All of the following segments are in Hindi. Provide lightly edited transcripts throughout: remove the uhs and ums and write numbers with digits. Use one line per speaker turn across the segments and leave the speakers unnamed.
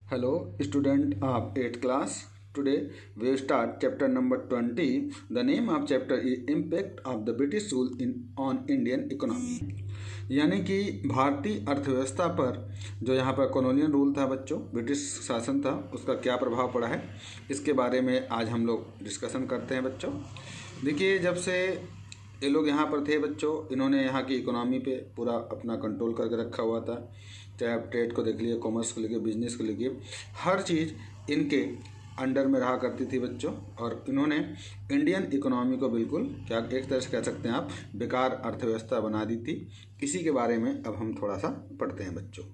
Hello, student of 8th class. Today we will start chapter number 20. The name of chapter is Impact of the British Rule on Indian Economy. यानी कि भारतीय अर्थव्यवस्था पर जो यहाँ पर कॉलोनियल रूल था बच्चों, ब्रिटिश शासन था, उसका क्या प्रभाव पड़ा है, इसके बारे में आज हम लोग डिस्कशन करते हैं बच्चों। देखिए, जब से ये लोग यहाँ पर थे बच्चों, इन्होंने यहाँ की इकोनॉमी पे पूरा अपना कंट्रोल करके रखा हुआ था। चाहे आप ट्रेड को देख लीजिए, कॉमर्स को लेके, बिजनेस को लेके, हर चीज़ इनके अंडर में रहा करती थी बच्चों। और इन्होंने इंडियन इकोनॉमी को बिल्कुल क्या एक तरह से कह सकते हैं आप बेकार अर्थव्यवस्था बना दी थी। इसी के बारे में अब हम थोड़ा सा पढ़ते हैं बच्चों।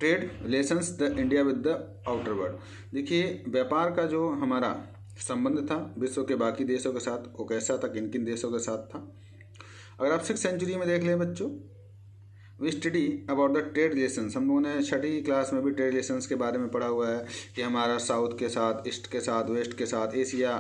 Trade relations the India with the outer world. देखिए, व्यापार का जो हमारा संबंध था विश्व के बाकी देशों के साथ, वो कैसा था, किन किन देशों के साथ था। अगर आप 6th सेंचुरी में देख लें बच्चों, we study about the trade relations. हम लोगों ने 6ठी क्लास में भी ट्रेड रिलेशंस के बारे में पढ़ा हुआ है कि हमारा साउथ के साथ, ईस्ट के साथ, वेस्ट के साथ, एशिया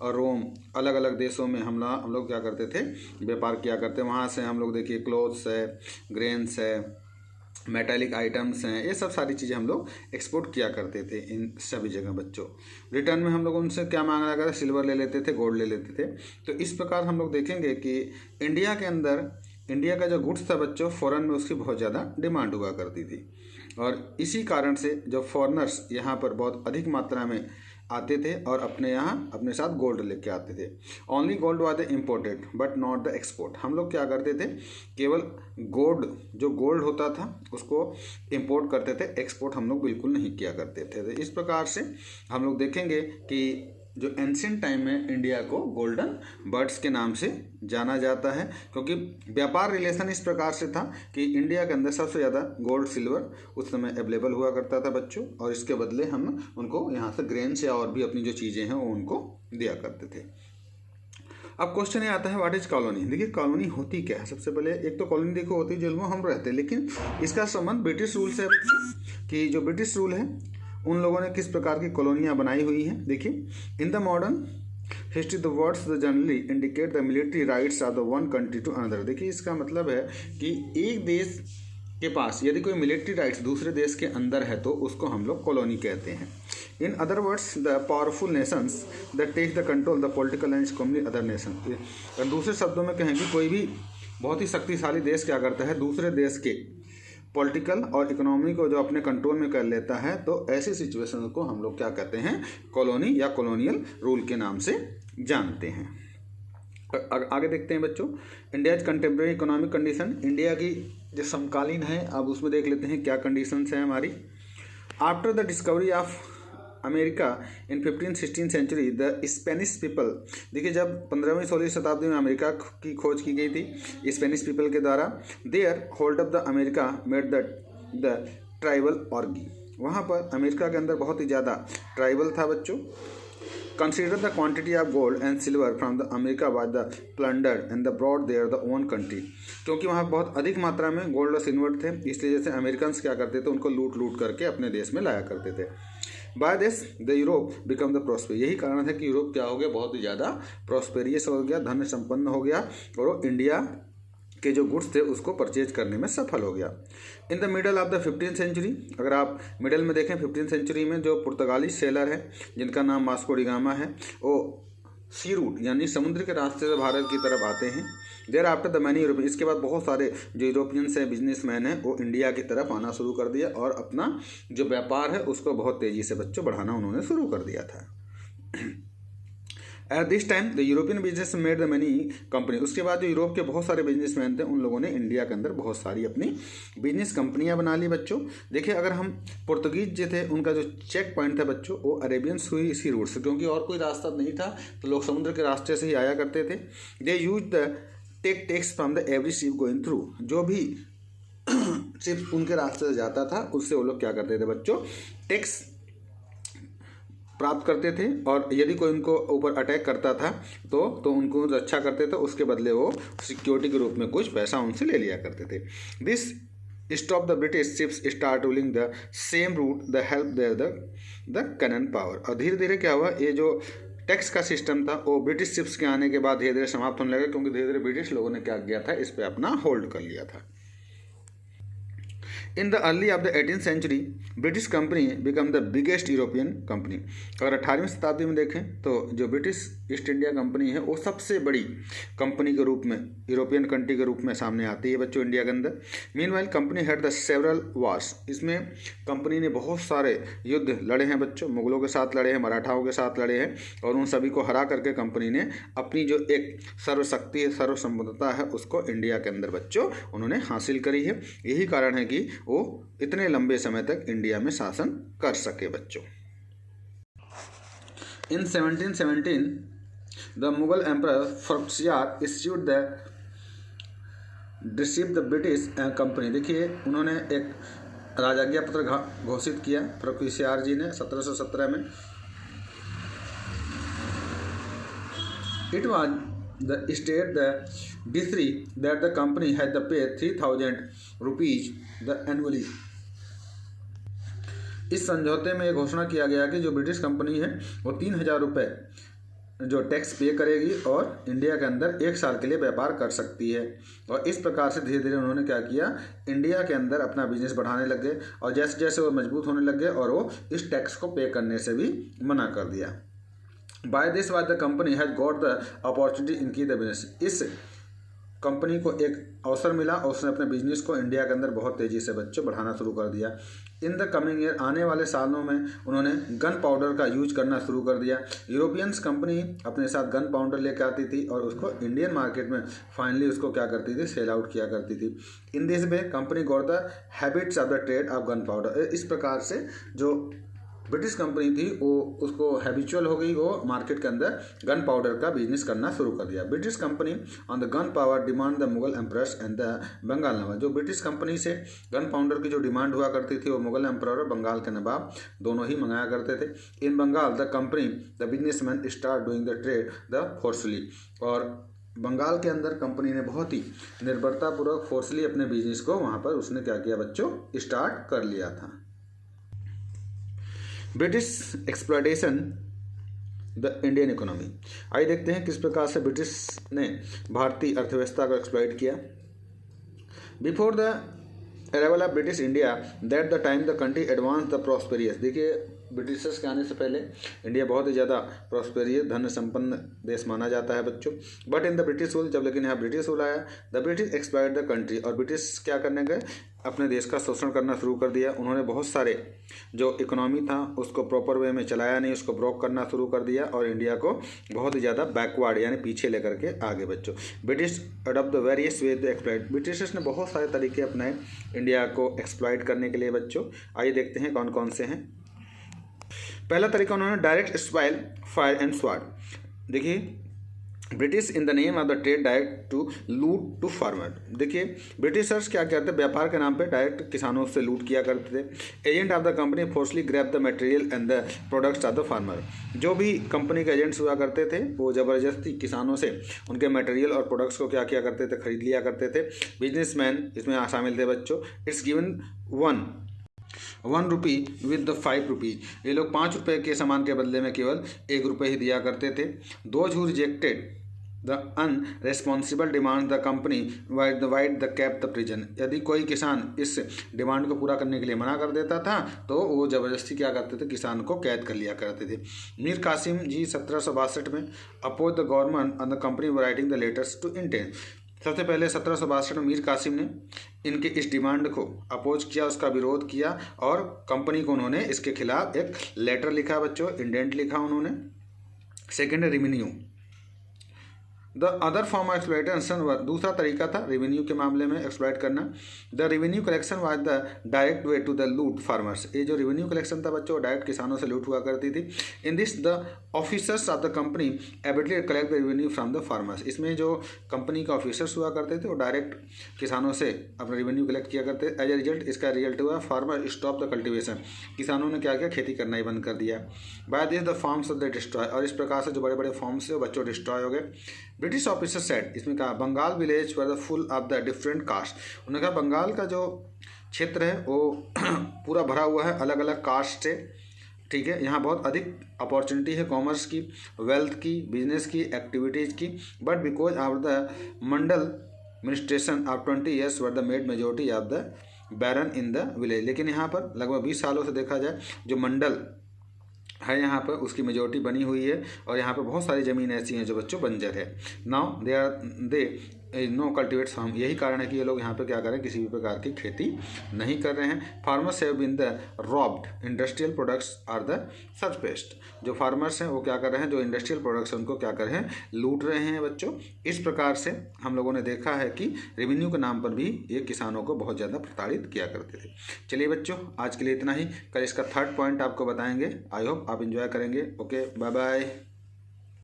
और रोम, अलग अलग देशों में हम लोग क्या करते थे, व्यापार किया करते। वहाँ से हम लोग देखिए क्लोथ्स है, ग्रेन्स है, मेटालिक आइटम्स हैं, ये सब सारी चीज़ें हम लोग एक्सपोर्ट किया करते थे इन सभी जगह बच्चों। रिटर्न में हम लोग उनसे क्या मांगा जाता था, सिल्वर ले लेते थे, गोल्ड ले लेते थे। तो इस प्रकार हम लोग देखेंगे कि इंडिया के अंदर इंडिया का जो गुड्स था बच्चों, फॉरेन में उसकी बहुत ज़्यादा डिमांड हुआ करती थी। और इसी कारण से जब फॉरेनर्स यहाँ पर बहुत अधिक मात्रा में आते थे और अपने यहाँ अपने साथ गोल्ड लेके आते थे। Only gold was the imported but not the export. हम लोग क्या करते थे, केवल जो गोल्ड होता था उसको इम्पोर्ट करते थे, एक्सपोर्ट हम लोग बिल्कुल नहीं किया करते थे। तो इस प्रकार से हम लोग देखेंगे कि जो एंशिएंट टाइम में इंडिया को गोल्डन बर्ड्स के नाम से जाना जाता है, क्योंकि व्यापार रिलेशन इस प्रकार से था कि इंडिया के अंदर सबसे ज़्यादा गोल्ड सिल्वर उस समय अवेलेबल हुआ करता था बच्चों, और इसके बदले हम उनको यहाँ से ग्रेन्स या और भी अपनी जो चीज़ें हैं वो उनको दिया करते थे। अब क्वेश्चन ये आता है, व्हाट इज कॉलोनी। देखिए, कॉलोनी होती क्या है। सबसे पहले एक तो कॉलोनी देखो होती है जिसमें हम रहते हैं, लेकिन इसका संबंध ब्रिटिश रूल से है बच्चों, कि जो ब्रिटिश रूल है उन लोगों ने किस प्रकार की कॉलोनियाँ बनाई हुई हैं। देखिए, in the modern history the words the generally indicate the military rights of the one country to another. देखिए, इसका मतलब है कि एक देश के पास यदि कोई मिलिट्री राइट्स दूसरे देश के अंदर है तो उसको हम लोग कॉलोनी कहते हैं। In other words the powerful nations that take the control the political and economic other nation. दूसरे शब्दों में कहें कि कोई भी बहुत ही शक्तिशाली देश क्या करता है, दूसरे देश के पॉलिटिकल और इकोनॉमी को जो अपने कंट्रोल में कर लेता है, तो ऐसी सिचुएशन को हम लोग क्या कहते हैं, कॉलोनी या कॉलोनियल रूल के नाम से जानते हैं। आगे देखते हैं बच्चों, India's contemporary economic condition. India की जो समकालीन है, अब उसमें देख लेते हैं क्या कंडीशंस हैं हमारी। After the discovery of America in 15th-16th century the Spanish people. देखिए, जब 15वीं-16वीं शताब्दी में अमेरिका की खोज की गई थी स्पेनिश पीपल के द्वारा, their hold up the America made the tribal orgy. वहाँ पर अमेरिका के अंदर बहुत ही ज़्यादा ट्राइबल था बच्चों। Consider the quantity of gold and silver from the America was the plundered and the broad their the own country. क्योंकि वहाँ बहुत अधिक मात्रा में गोल्ड और सिल्वर थे, इसलिए जैसे अमेरिकन क्या करते थे, उनको लूट करके अपने देश में लाया करते थे। By this the Europe become the prosper. यही कारण है कि यूरोप क्या हो गया, बहुत ही ज़्यादा प्रॉस्पेरियस हो गया, धन संपन्न हो गया, और वो इंडिया के जो गुड्स थे उसको परचेज करने में सफल हो गया। In the middle of the 15th century, अगर आप मिडल में देखें 15th सेंचुरी में जो पुर्तगाली सेलर है जिनका नाम वास्को डी गामा है, वो सी रूट यानी समुद्र के रास्ते से भारत की तरफ आते हैं। There after the many European, इसके बाद बहुत सारे जो यूरोपियंस हैं, बिजनेसमैन हैं, वो इंडिया की तरफ आना शुरू कर दिया और अपना जो व्यापार है उसको बहुत तेज़ी से बच्चों बढ़ाना उन्होंने शुरू कर दिया था। At this time the European business made the many company. उसके बाद जो यूरोप के बहुत सारे बिजनेसमैन थे उन लोगों ने इंडिया के अंदर बहुत सारी अपनी बिजनेस कंपनियां बना ली बच्चों। देखिए, अगर हम पुर्तगीज जो थे उनका जो चेक पॉइंट था बच्चों, वो अरेबियंस हुई इसी रूट से, क्योंकि और कोई रास्ता नहीं था तो लोग समुद्र के रास्ते से ही आया करते थे। They use the take tax from the every ship going through. जो भी शिप उनके रास्ते से जाता था उससे वो लोग क्या करते थे बच्चों, टैक्स प्राप्त करते थे, और यदि कोई उनको ऊपर अटैक करता था तो उनको रक्षा करते थे, उसके बदले वो सिक्योरिटी के रूप में कुछ पैसा उनसे ले लिया करते थे। This stop the British ships start ruling the same route the help their the cannon power. और धीरे धीरे क्या हुआ, ये जो टैक्स का सिस्टम था वो ब्रिटिश शिप्स के आने के बाद धीरे धीरे समाप्त होने लगा, क्योंकि धीरे धीरे ब्रिटिश लोगों ने क्या किया था, इस पर अपना होल्ड कर लिया था। In the early of the 18th century British company become the biggest European company. अगर 18वीं शताब्दी में देखें तो जो ब्रिटिश ईस्ट इंडिया कंपनी है वो सबसे बड़ी कंपनी के रूप में यूरोपियन कंट्री के रूप में सामने आती है बच्चों इंडिया के अंदर। Meanwhile company had the several wars, इसमें कंपनी ने बहुत सारे युद्ध लड़े हैं बच्चों, मुगलों के साथ लड़े हैं, मराठाओं के साथ लड़े हैं, और उन सभी को हरा करके कंपनी ने अपनी जो एक सर्वशक्ति है, सर्वसंपन्नता है, उसको इंडिया के अंदर बच्चों उन्होंने हासिल करी है। यही कारण है कि वो इतने लंबे समय तक इंडिया में शासन कर सके बच्चों। In 1717 the Mughal emperor Farrukhsiyar issued the receive the British company. देखिए उन्होंने एक राजाज्ञा पत्र घोषित किया फरुखसियार जी ने 1717 में। It was the state the decree that the company had to pay 3,000 rupees the annually। इस समझौते में यह घोषणा किया गया कि जो ब्रिटिश कंपनी है वो 3,000 रुपये जो टैक्स पे करेगी और इंडिया के अंदर 1 साल के लिए व्यापार कर सकती है। और इस प्रकार से धीरे धीरे उन्होंने क्या किया, इंडिया के अंदर अपना बिजनेस बढ़ाने लग गए, और जैसे जैसे वो मजबूत होने लग गए और वो इस टैक्स को पे करने से भी मना कर दिया। By this was the company has got the opportunity इनकी द बिजनेस। इस कंपनी को एक अवसर मिला और उसने अपने बिजनेस को इंडिया के अंदर बहुत तेज़ी से बच्चों बढ़ाना शुरू कर दिया। इन द कमिंग ईयर, आने वाले सालों में उन्होंने गन पाउडर का यूज करना शुरू कर दिया। यूरोपियंस कंपनी अपने साथ गन पाउडर लेकर आती थी और उसको इंडियन मार्केट में फाइनली उसको क्या करती थी, सेल आउट किया करती थी। In this way company got the habits of the trade off gun powder. इस प्रकार से जो ब्रिटिश कंपनी थी वो उसको हैबिचुअल हो गई, वो मार्केट के अंदर गन पाउडर का बिजनेस करना शुरू कर दिया। British company on the gun power demand the Mughal emperors and the Bengal nawab. जो ब्रिटिश कंपनी से गन पाउडर की जो डिमांड हुआ करती थी वो मुगल एम्परर और बंगाल के नवाब दोनों ही मंगाया करते थे। In Bengal the company the businessman start doing the trade the forcely. और बंगाल के अंदर कंपनी ने बहुत ही निर्भरतापूर्वक फोर्सली अपने बिजनेस को वहाँ पर उसने क्या किया बच्चों, स्टार्ट कर लिया था। British exploitation the Indian economy. आइए देखते हैं किस प्रकार से ब्रिटिश ने भारतीय अर्थव्यवस्था को एक्सप्लॉइट किया। Before the arrival of British India that the time the country advance the prosperous. देखिए ब्रिटिशर्स के आने से पहले इंडिया बहुत ही ज़्यादा प्रॉस्पेरियस धन संपन्न देश माना जाता है बच्चों। But in the British rule, जब लेकिन यहाँ ब्रिटिश रूल आया, the British exploit the country. और ब्रिटिश क्या करने गए, अपने देश का शोषण करना शुरू कर दिया। उन्होंने बहुत सारे जो इकोनॉमी था उसको प्रॉपर वे में चलाया नहीं, उसको ब्रोक करना शुरू कर दिया और इंडिया को बहुत ही ज़्यादा बैकवर्ड यानी पीछे लेकर के आगे बच्चों। British adopt the various way to exploit. Britishers ने बहुत सारे तरीके अपनाए इंडिया को एक्सप्लॉइट करने के लिए बच्चों। आइए देखते हैं कौन कौन से हैं। पहला तरीका उन्होंने direct spoil fire and sword. देखिए British in the name of the trade direct to loot to farmer. देखिए ब्रिटिशर्स क्या करते, व्यापार के नाम पे डायरेक्ट किसानों से लूट किया करते थे। Agent of the company forcely grab the material and the products of the farmer. जो भी कंपनी के एजेंट्स हुआ करते थे वो ज़बरदस्ती किसानों से उनके मटेरियल और प्रोडक्ट्स को क्या किया करते थे, खरीद लिया करते थे। बिजनेसमैन इसमें शामिल थे बच्चों। It's given 1 rupee with the 5 rupees. ये लोग 5 रुपये के सामान के बदले में केवल 1 रुपये ही दिया करते थे। Those who rejected the unresponsible demand the company wide the cap the prison. यदि कोई किसान इस डिमांड को पूरा करने के लिए मना कर देता था तो वो ज़बरदस्ती क्या करते थे, किसान को कैद कर लिया करते थे। मीर कासिम जी 1762 में oppose the government on the company writing the letters to intent. सबसे पहले 1762 में मीर कासिम ने इनके इस डिमांड को अपोज किया, उसका विरोध किया और कंपनी को उन्होंने इसके खिलाफ एक लेटर लिखा बच्चों, इंडेंट लिखा उन्होंने। सेकेंड है revenue. The other form of exploitation, दूसरा तरीका था रेवेन्यू के मामले में एक्सप्लॉइट करना। The revenue collection was the direct way to the loot farmers. ये जो रेवेन्यू कलेक्शन था बच्चों डायरेक्ट किसानों से लूट हुआ करती थी। In this the officers of the company ability collect the revenue from the farmers. इसमें जो कंपनी के ऑफिसर्स हुआ करते थे वो डायरेक्ट किसानों से अपना रेवेन्यू कलेक्ट किया करते। एज ए रिजल्ट इसका रिजल्ट हुआ फार्मर स्टॉप द कल्टिवेशन। किसानों ने क्या किया, खेती करना ही बंद कर दिया। By this the farms of the destroy. और इस प्रकार से जो बड़े बड़े फार्म्स थे वो बच्चों डिस्ट्रॉय हो गए। ब्रिटिश ऑफिसर सेड, इसमें कहा Bengal village were the full of the different caste. उन्होंने कहा बंगाल का जो क्षेत्र है वो पूरा भरा हुआ है अलग अलग कास्ट से, ठीक है। यहाँ बहुत अधिक अपॉर्चुनिटी है कॉमर्स की, वेल्थ की, बिजनेस की, एक्टिविटीज़ की। But because of the mandal administration of 20 years were the made majority of the barren in the village. लेकिन यहाँ पर लगभग 20 सालों से देखा जाए जो मंडल है यहाँ पर उसकी मेजोरिटी बनी हुई है, और यहाँ पर बहुत सारी ज़मीन ऐसी हैं जो बच्चों बंजर है। Now they no cultivates farm, यही कारण है कि ये लोग यहाँ पे क्या करें, किसी भी प्रकार की खेती नहीं कर रहे हैं। Farmers have been the robbed, industrial products are the surfaced, जो फार्मर्स हैं वो क्या कर रहे हैं, जो इंडस्ट्रियल प्रोडक्ट्स हैं उनको क्या कर रहे हैं, लूट रहे हैं बच्चों। इस प्रकार से हम लोगों ने देखा है कि रेवेन्यू के नाम पर भी ये किसानों को बहुत ज़्यादा प्रताड़ित किया करते थे। चलिए बच्चों, आज के लिए इतना ही। कल इसका 3rd पॉइंट आपको बताएंगे। आई होप आप इंजॉय करेंगे। Okay, bye bye.